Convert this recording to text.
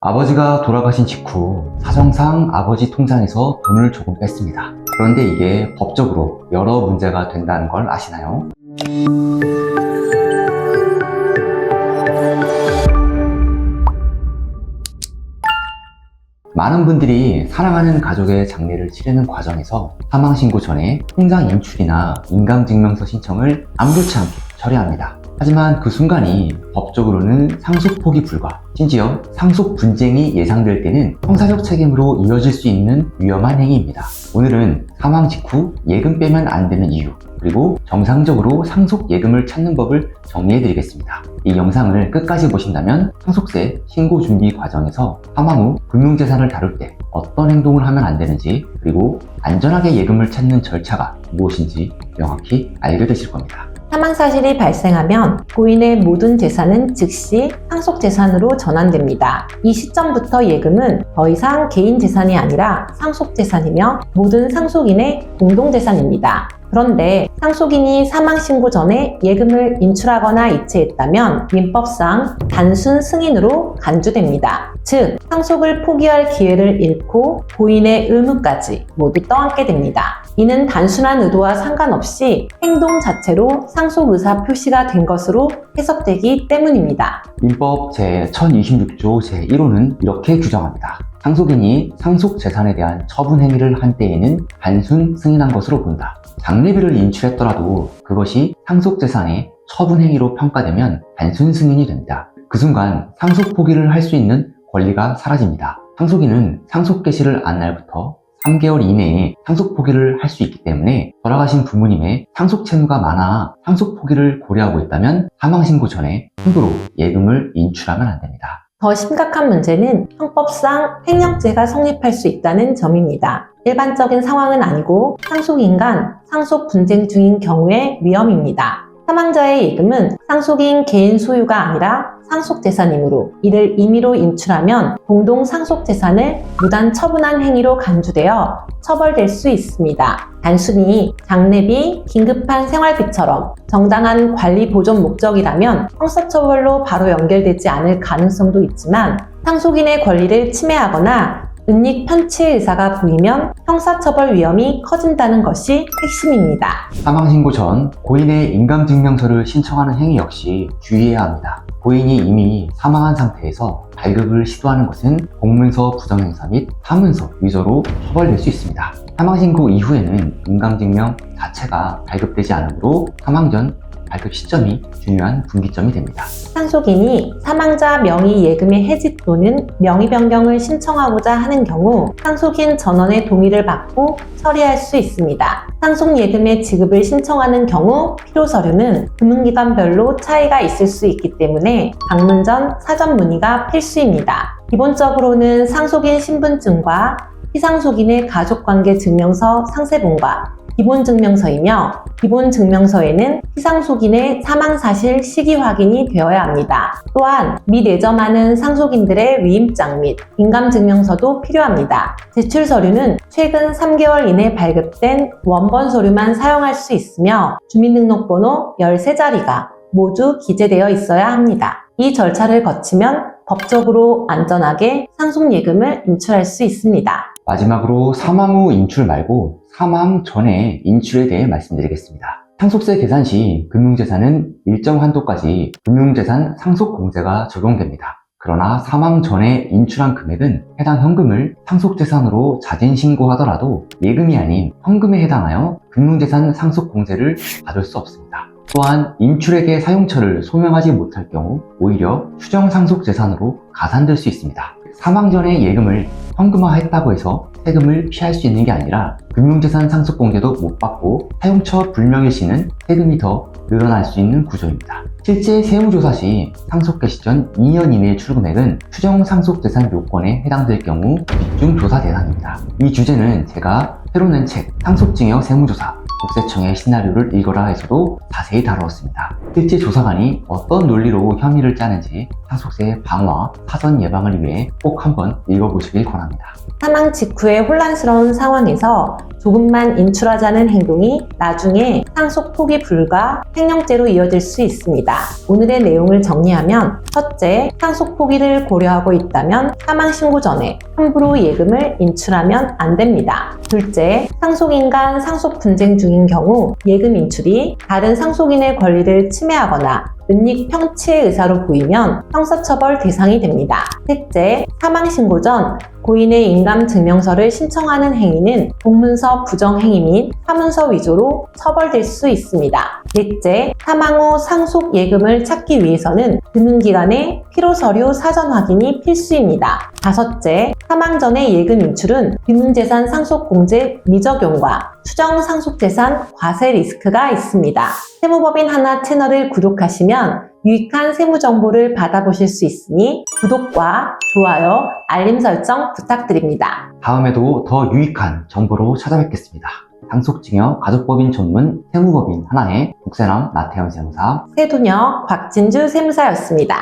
아버지가 돌아가신 직후 사정상 아버지 통장에서 돈을 조금 뺐습니다. 그런데 이게 법적으로 여러 문제가 된다는 걸 아시나요? 많은 분들이 사랑하는 가족의 장례를 치르는 과정에서 사망신고 전에 통장 인출이나 인감증명서 신청을 아무렇지 않게 처리합니다. 하지만 그 순간이 법적으로는 상속폭이 불가, 심지어 상속 분쟁이 예상될 때는 형사적 책임으로 이어질 수 있는 위험한 행위입니다. 오늘은 사망 직후 예금 빼면 안 되는 이유, 그리고 정상적으로 상속 예금을 찾는 법을 정리해 드리겠습니다. 이 영상을 끝까지 보신다면 상속세 신고 준비 과정에서 사망 후 금융재산을 다룰 때 어떤 행동을 하면 안 되는지, 그리고 안전하게 예금을 찾는 절차가 무엇인지 명확히 알게 되실 겁니다. 사망 사실이 발생하면 고인의 모든 재산은 즉시 상속재산으로 전환됩니다. 이 시점부터 예금은 더 이상 개인 재산이 아니라 상속재산이며 모든 상속인의 공동재산입니다. 그런데 상속인이 사망신고 전에 예금을 인출하거나 이체했다면 민법상 단순 승인으로 간주됩니다. 즉, 상속을 포기할 기회를 잃고 고인의 의무까지 모두 떠안게 됩니다. 이는 단순한 의도와 상관없이 행동 자체로 상속 의사 표시가 된 것으로 해석되기 때문입니다. 민법 제1026조 제1호는 이렇게 규정합니다. 상속인이 상속재산에 대한 처분 행위를 한 때에는 단순 승인한 것으로 본다. 장례비를 인출했더라도 그것이 상속재산의 처분 행위로 평가되면 단순 승인이 됩니다. 그 순간 상속 포기를 할 수 있는 권리가 사라집니다. 상속인은 상속 개시를 한 날부터 3개월 이내에 상속 포기를 할 수 있기 때문에 돌아가신 부모님의 상속 채무가 많아 상속 포기를 고려하고 있다면 사망신고 전에 함부로 예금을 인출하면 안 됩니다. 더 심각한 문제는 형법상 횡령죄가 성립할 수 있다는 점입니다. 일반적인 상황은 아니고 상속인 간 상속 분쟁 중인 경우의 위험입니다. 사망자의 예금은 상속인 개인 소유가 아니라 상속재산이므로 이를 임의로 인출하면 공동 상속재산을 무단 처분한 행위로 간주되어 처벌될 수 있습니다. 단순히 장례비, 긴급한 생활비처럼 정당한 관리 보존 목적이라면 형사처벌로 바로 연결되지 않을 가능성도 있지만 상속인의 권리를 침해하거나 은닉 편취 의사가 보이면 형사처벌 위험이 커진다는 것이 핵심입니다. 사망신고 전 고인의 인감증명서를 신청하는 행위 역시 주의해야 합니다. 고인이 이미 사망한 상태에서 발급을 시도하는 것은 공문서 부정행사 및 사문서 위조로 처벌될 수 있습니다. 사망신고 이후에는 인감증명 자체가 발급되지 않으므로 사망 전 발급 시점이 중요한 분기점이 됩니다. 상속인이 사망자 명의 예금의 해지 또는 명의 변경을 신청하고자 하는 경우 상속인 전원의 동의를 받고 처리할 수 있습니다. 상속 예금의 지급을 신청하는 경우 필요 서류는 금융기관별로 차이가 있을 수 있기 때문에 방문 전 사전 문의가 필수입니다. 기본적으로는 상속인 신분증과 피상속인의 가족관계 증명서 상세본과 기본증명서이며 기본증명서에는 피상속인의 사망사실 시기 확인이 되어야 합니다. 또한 미내점하는 상속인들의 위임장 및 인감증명서도 필요합니다. 제출 서류는 최근 3개월 이내 발급된 원본 서류만 사용할 수 있으며 주민등록번호 13자리가 모두 기재되어 있어야 합니다. 이 절차를 거치면 법적으로 안전하게 상속예금을 인출할 수 있습니다. 마지막으로 사망 후 인출 말고 사망 전에 인출에 대해 말씀드리겠습니다. 상속세 계산 시 금융재산은 일정 한도까지 금융재산 상속공제가 적용됩니다. 그러나 사망 전에 인출한 금액은 해당 현금을 상속재산으로 자진신고하더라도 예금이 아닌 현금에 해당하여 금융재산 상속공제를 받을 수 없습니다. 또한 인출액의 사용처를 소명하지 못할 경우 오히려 추정상속재산으로 가산될 수 있습니다. 사망 전에 예금을 현금화했다고 해서 세금을 피할 수 있는 게 아니라 금융재산 상속공제도 못 받고 사용처 불명의 시는 세금이 더 늘어날 수 있는 구조입니다. 실제 세무조사 시 상속 개시 전 2년 이내의 출금액은 추정 상속재산 요건에 해당될 경우 집중 조사 대상입니다. 이 주제는 제가 새로 낸 책 상속증여 세무조사 국세청의 시나리오를 읽어라 해서도 자세히 다루었습니다. 실제 조사관이 어떤 논리로 혐의를 짜는지 상속세 방어와 사전 예방을 위해 꼭 한번 읽어보시길 권합니다. 사망 직후의 혼란스러운 상황에서 조금만 인출하자는 행동이 나중에 상속 포기 불가 횡령죄로 이어질 수 있습니다. 오늘의 내용을 정리하면 첫째, 상속 포기를 고려하고 있다면 사망 신고 전에 함부로 예금을 인출하면 안 됩니다. 둘째, 상속인간 상속 분쟁 중인 경우 예금 인출이 다른 상속인의 권리를 침해하거나 은닉 평치의 의사로 보이면 형사처벌 대상이 됩니다. 셋째, 사망 신고 전 고인의 인감 증명서를 신청하는 행위는 공문서 부정 행위 및 사문서 위조로 처벌될 수 있습니다. 넷째, 사망 후 상속 예금을 찾기 위해서는 금융기관의 필요서류 사전 확인이 필수입니다. 다섯째, 사망 전의 예금 인출은 금융재산 상속공제 미적용과 추정 상속재산 과세 리스크가 있습니다. 세무법인 하나 채널을 구독하시면 유익한 세무 정보를 받아보실 수 있으니 구독과 좋아요, 알림 설정 부탁드립니다. 다음에도 더 유익한 정보로 찾아뵙겠습니다. 상속증여 가족법인 전문 세무법인 하나의 국세남 나태현 세무사, 세도녀 곽진주 세무사였습니다.